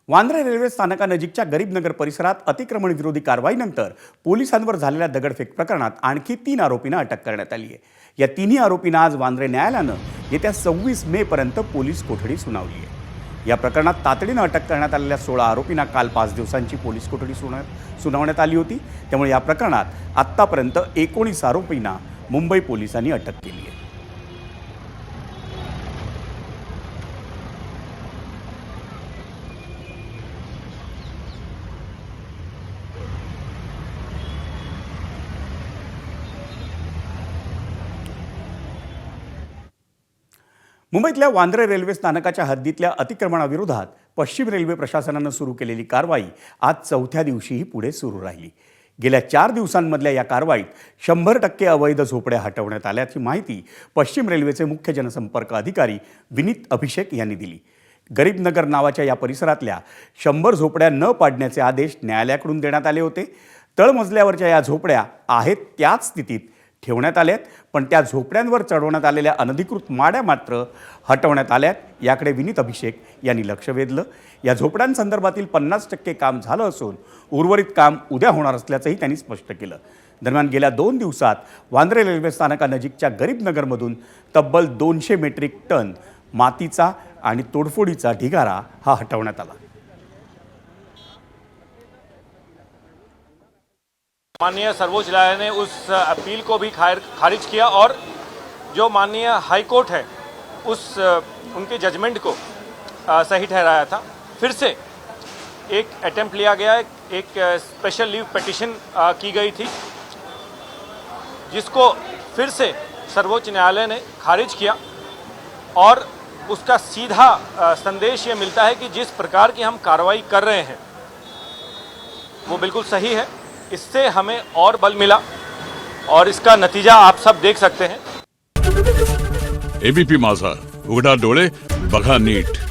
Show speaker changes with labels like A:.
A: Vandre railway स्थानकानजीकच्या Garib Nagar परिसरात अतिक्रमण विरोधी कारवाईनंतर पोलिसांवर झालेल्या दगडफेक प्रकरणात आणखी 3 आरोपींना अटक करण्यात आली आहे। या तिन्ही आरोपींना आज वांद्रे न्यायालयानं येत्या 26 मे पर्यंत पोलीस कोठडी सुनावली आहे। या प्रकरणात तातडीनं अटक करण्यात आलेल्या 16 आरोपींना काल 5 दिवसांची पोलीस कोठडी सुनावण्यात आली होती। त्यामुळे या प्रकरणात आत्तापर्यंत 19 आरोपींना मुंबई पोलिसांनी अटक केली आहे। मुंबईतल्या वांद्रे रेल्वे स्थानकाच्या हद्दीतल्या अतिक्रमणाविरोधात पश्चिम रेल्वे प्रशासनानं सुरू केलेली कारवाई आज 4थ्या दिवशीही पुढे सुरू राहिली। गेल्या 4 दिवसांमधल्या या कारवाईत 100% अवैध झोपड्या हटवण्यात आल्याची माहिती पश्चिम रेल्वेचे मुख्य जनसंपर्क अधिकारी विनीत अभिषेक यांनी दिली। गरीबनगर नावाच्या या परिसरातल्या 100 झोपड्या न पाडण्याचे आदेश न्यायालयाकडून देण्यात आले होते। तळमजल्यावरच्या या झोपड्या आहेत त्याच स्थितीत ठेवण्यात आल्यात, पण त्या झोपड्यांवर चढवण्यात आलेल्या अनधिकृत माड्या मात्र हटवण्यात आल्यात। याकडे विनीत अभिषेक यांनी लक्ष वेधलं। या झोपड्यांसंदर्भातील 50% काम झालं असून उर्वरित काम उद्या होणार असल्याचंही त्यांनी स्पष्ट केलं। दरम्यान गेल्या 2 दिवसात वांद्रे रेल्वे स्थानकानजीकच्या गरीबनगरमधून तब्बल 200 मेट्रिक टन मातीचा आणि तोडफोडीचा ढिगारा हा हटवण्यात आला।
B: माननीय सर्वोच्च न्यायालय ने उस अपील को भी खारिज किया और जो माननीय हाई कोर्ट है उनके जजमेंट को सही ठहराया था। फिर से एक अटेम्प्ट लिया गया, एक स्पेशल लीव पिटिशन की गई थी, जिसको फिर से सर्वोच्च न्यायालय ने खारिज किया और उसका सीधा संदेश ये मिलता है कि जिस प्रकार की हम कार्रवाई कर रहे हैं वो बिल्कुल सही है। इससे हमें और बल मिला और इसका नतीजा आप सब देख सकते हैं।
C: एबीपी माझा, उघडा डोळे बघा नीट।